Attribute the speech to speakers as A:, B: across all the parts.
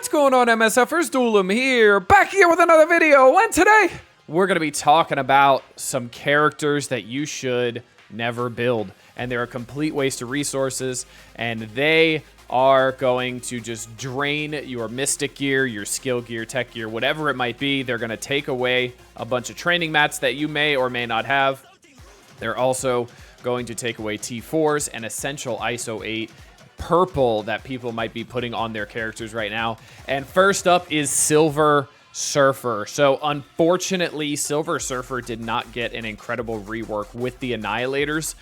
A: What's going on, MSFers? Doolum here, back here with another video, and today we're going to be talking about some characters that you should never build, and they're a complete waste of resources, and they are going to just drain your mystic gear, your skill gear, tech gear, whatever it might be. They're going to take away a bunch of training mats that you may or may not have. They're also going to take away T4s and essential ISO 8 purple that people might be putting on their characters right now. And first up is Silver Surfer. So unfortunately, Silver Surfer did not get an incredible rework with the Annihilators.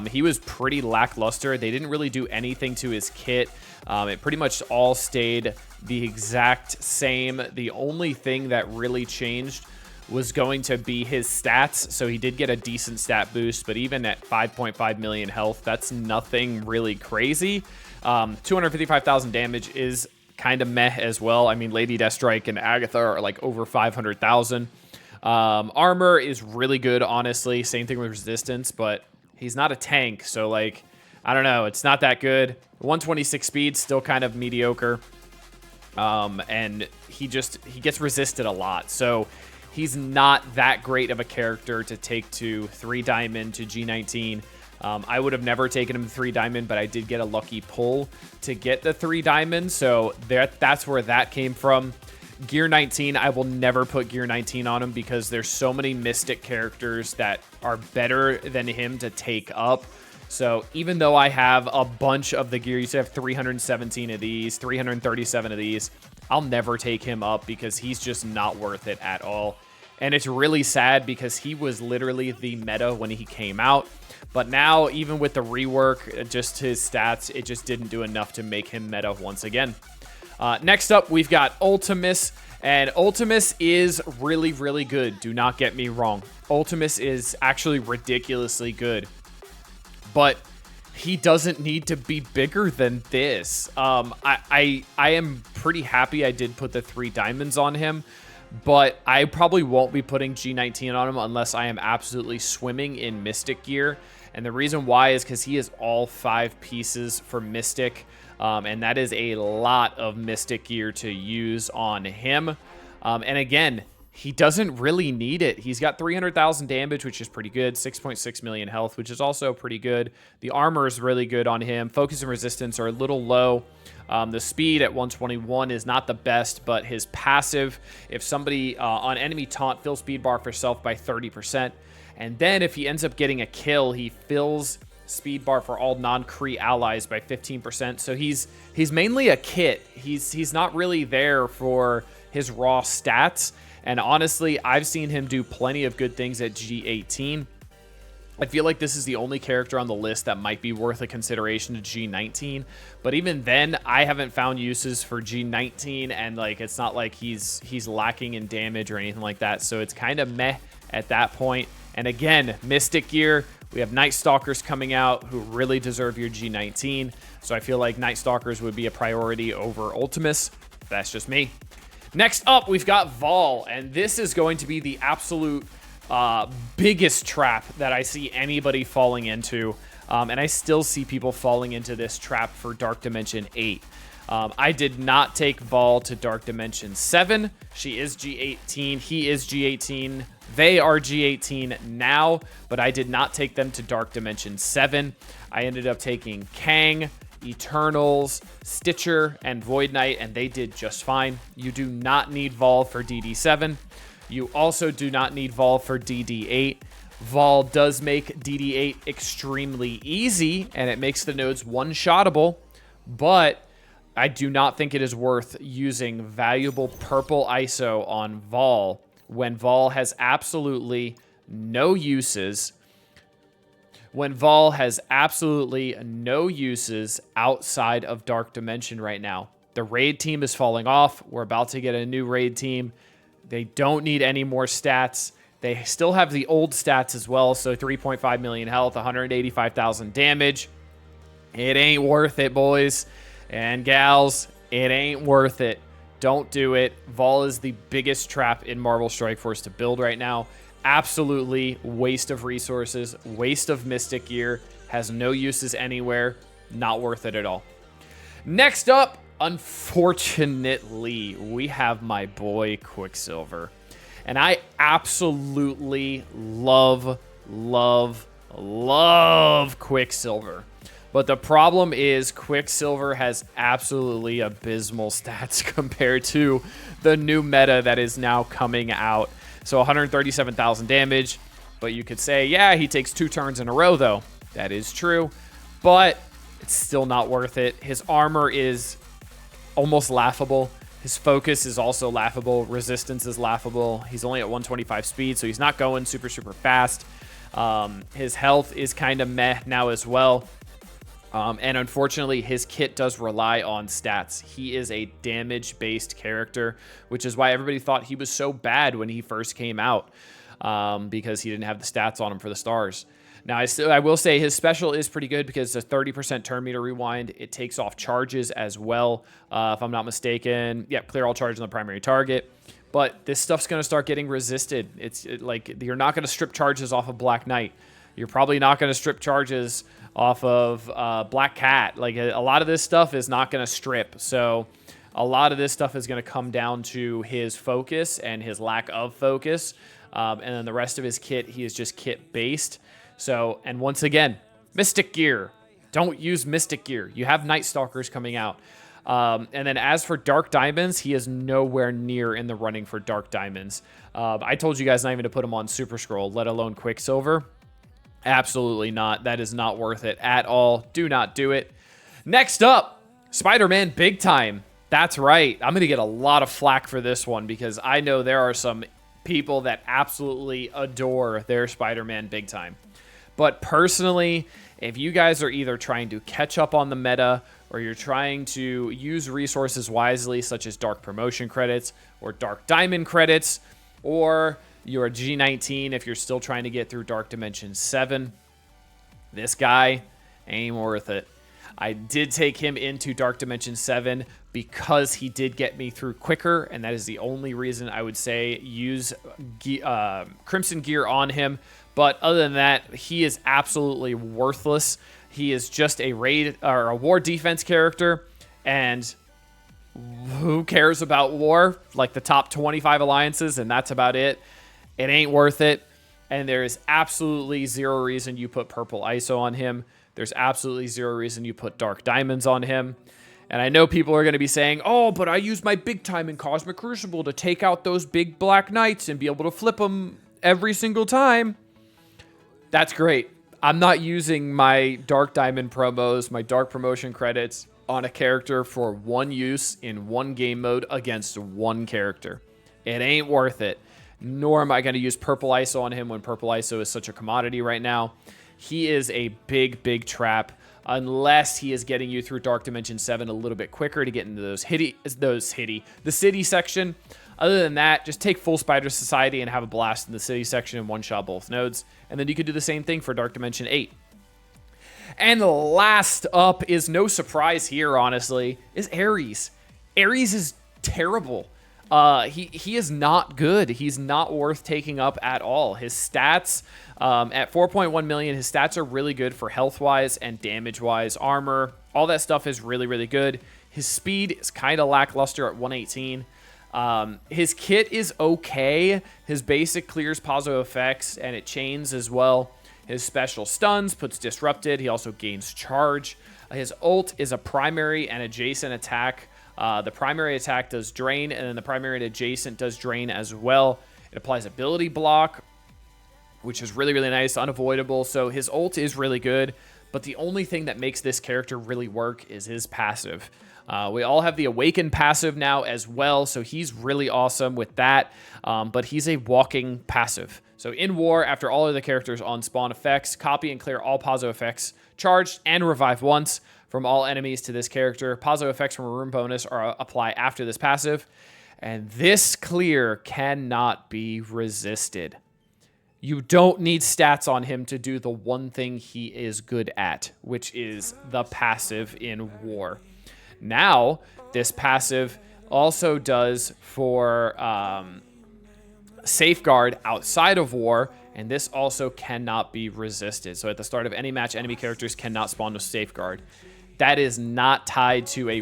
A: He was pretty lackluster. They didn't really do anything to his kit. It pretty much all stayed the exact same. The only thing that really changed was going to be his stats. So he did get a decent stat boost, but even at 5.5 million health, that's nothing really crazy. 255,000 damage is kind of meh as well. I mean, Lady Deathstrike and Agatha are like over 500,000. Armor is really good, honestly. Same thing with resistance, but he's not a tank. So like, I don't know. It's not that good. 126 speed, still kind of mediocre. And he gets resisted a lot. So he's not that great of a character to take to 3 diamond to G19. I would have never taken him to 3 diamond, but I did get a lucky pull to get the 3 diamond. So that's where that came from. Gear 19, I will never put Gear 19 on him because there's so many mystic characters that are better than him to take up. So even though I have a bunch of the gear, you have 317 of these, 337 of these, I'll never take him up because he's just not worth it at all. And it's really sad because he was literally the meta when he came out. But now, even with the rework, just his stats, it just didn't do enough to make him meta once again. Next up, we've got Ultimus. And Ultimus is really, really good. Do not get me wrong. Ultimus is actually ridiculously good. But he doesn't need to be bigger than this. I am pretty happy I did put the 3 diamonds on him. But I probably won't be putting G19 on him unless I am absolutely swimming in Mystic gear. And the reason why is because he is all 5 pieces for Mystic. And that is a lot of Mystic gear to use on him. And again, he doesn't really need it. He's got 300,000 damage, which is pretty good. 6.6 million health, which is also pretty good. The armor is really good on him. Focus and resistance are a little low. The speed at 121 is not the best, but his passive, if somebody on enemy taunt, fills speed bar for self by 30%. And then if he ends up getting a kill, he fills speed bar for all non-Kree allies by 15%. So he's mainly a kit. He's not really there for his raw stats. And honestly, I've seen him do plenty of good things at G18. I feel like this is the only character on the list that might be worth a consideration to G19. But even then, I haven't found uses for G19, and like it's not like he's lacking in damage or anything like that. So it's kind of meh at that point. And again, Mystic gear, we have Night Stalkers coming out who really deserve your G19. So I feel like Night Stalkers would be a priority over Ultimus. That's just me. Next up, we've got Vahl, and this is going to be the absolute biggest trap that I see anybody falling into. And I still see people falling into this trap for Dark Dimension 8. I did not take Vahl to Dark Dimension 7. She is G18. He is G18. They are G18 now, but I did not take them to Dark Dimension 7. I ended up taking Kang, Eternals, Stitcher, and Void Knight, and they did just fine. You do not need Vahl for DD7. You also do not need Vahl for DD8. Vahl does make DD8 extremely easy, and it makes the nodes one-shottable, but I do not think it is worth using valuable purple ISO on Vahl when Vahl has absolutely no uses. When Vahl has absolutely no uses outside of Dark Dimension right now. The raid team is falling off. We're about to get a new raid team. They don't need any more stats. They still have the old stats as well. So 3.5 million health, 185,000 damage. It ain't worth it, boys and gals. It ain't worth it. Don't do it. Vahl is the biggest trap in Marvel Strike Force to build right now. Absolutely waste of resources, waste of Mystic gear, has no uses anywhere, not worth it at all. Next up, Unfortunately, we have my boy Quicksilver. And I absolutely love Quicksilver. But the problem is Quicksilver has absolutely abysmal stats compared to the new meta that is now coming out. So 137,000 damage. But you could say, yeah, he takes 2 turns in a row, though. That is true. But it's still not worth it. His armor is almost laughable. His focus is also laughable. Resistance is laughable. He's only at 125 speed, so he's not going super fast. His health is kind of meh now as well. And unfortunately, his kit does rely on stats. He is a damage-based character, which is why everybody thought he was so bad when he first came out, because he didn't have the stats on him for the stars. Now, I will say his special is pretty good because it's a 30% turn meter rewind. It takes off charges as well, if I'm not mistaken. Yep, clear all charges on the primary target. But this stuff's going to start getting resisted. Like, you're not going to strip charges off of Black Knight. You're probably not going to strip charges off of Black Cat. Like, a lot of this stuff is not going to strip. So a lot of this stuff is going to come down to his focus and his lack of focus. And then the rest of his kit, he is just kit-based. So, and once again, Mystic Gear. Don't use Mystic Gear. You have Night Stalkers coming out. And then as for Dark Diamonds, he is nowhere near in the running for Dark Diamonds. I told you guys not even to put him on Super Scroll, let alone Quicksilver. Absolutely not. That is not worth it at all. Do not do it. Next up, Spider-Man Big Time. That's right. I'm going to get a lot of flack for this one because I know there are some people that absolutely adore their Spider-Man Big Time. But personally, if you guys are either trying to catch up on the meta or you're trying to use resources wisely, such as Dark Promotion credits or Dark Diamond credits, or you're a G19 if you're still trying to get through Dark Dimension 7, this guy ain't worth it. I did take him into Dark Dimension 7 because he did get me through quicker, and that is the only reason I would say use Crimson Gear on him. But other than that, he is absolutely worthless. He is just a raid or a war defense character, and who cares about war? Like the top 25 alliances, and that's about it. It ain't worth it. And there is absolutely zero reason you put Purple ISO on him. There's absolutely zero reason you put Dark Diamonds on him. And I know people are going to be saying, oh, but I use my Big Time in Cosmic Crucible to take out those big Black Knights and be able to flip them every single time. That's great. I'm not using my Dark Diamond promos, my Dark Promotion credits on a character for one use in one game mode against one character. It ain't worth it. Nor am I going to use Purple ISO on him when Purple ISO is such a commodity right now. He is a big trap unless he is getting you through Dark Dimension 7 a little bit quicker to get into the city section. Other than that, just take full Spider Society and have a blast in the city section and one-shot both nodes. And then you could do the same thing for Dark Dimension 8. And last up is no surprise here, honestly, is Ares. Ares is terrible. He is not good. He's not worth taking up at all. His stats, at 4.1 million, his stats are really good for health-wise and damage-wise. Armor, all that stuff is really good. His speed is kind of lackluster at 118. His kit is okay. His basic clears positive effects, and it chains as well. His special stuns, puts disrupted. He also gains charge. His ult is a primary and adjacent attack. The primary attack does drain, and then the primary and adjacent does drain as well. It applies ability block, which is really nice, unavoidable. So his ult is really good, but the only thing that makes this character really work is his passive. We all have the Awaken passive now as well, so he's really awesome with that, but he's a walking passive. So in war, after all of the characters on spawn effects, copy and clear all positive effects charged and revive once from all enemies to this character. Positive effects from a room bonus are apply after this passive, and this clear cannot be resisted. You don't need stats on him to do the one thing he is good at, which is the passive in war. Now, this passive also does for Safeguard outside of war, and this also cannot be resisted. So at the start of any match, enemy characters cannot spawn with Safeguard. That is not tied to a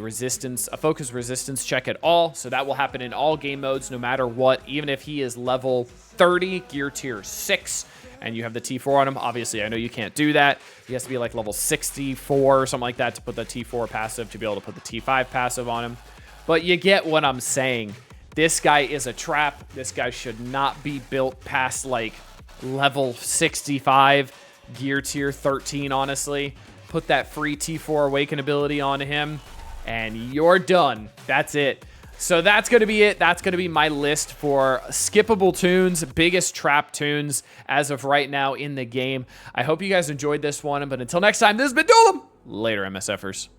A: focus resistance check at all. So that will happen in all game modes, no matter what. Even if he is level 30, gear tier 6, and you have the T4 on him. Obviously, I know you can't do that. He has to be like level 64 or something like that to put the T4 passive, to be able to put the T5 passive on him. But you get what I'm saying. This guy is a trap. This guy should not be built past like level 65, gear tier 13, honestly. Put that free T4 Awaken ability on him, and you're done. That's it. So that's going to be it. That's going to be my list for skippable toons, biggest trap toons as of right now in the game. I hope you guys enjoyed this one, but until next time, this has been Doolum. Later, MSFers.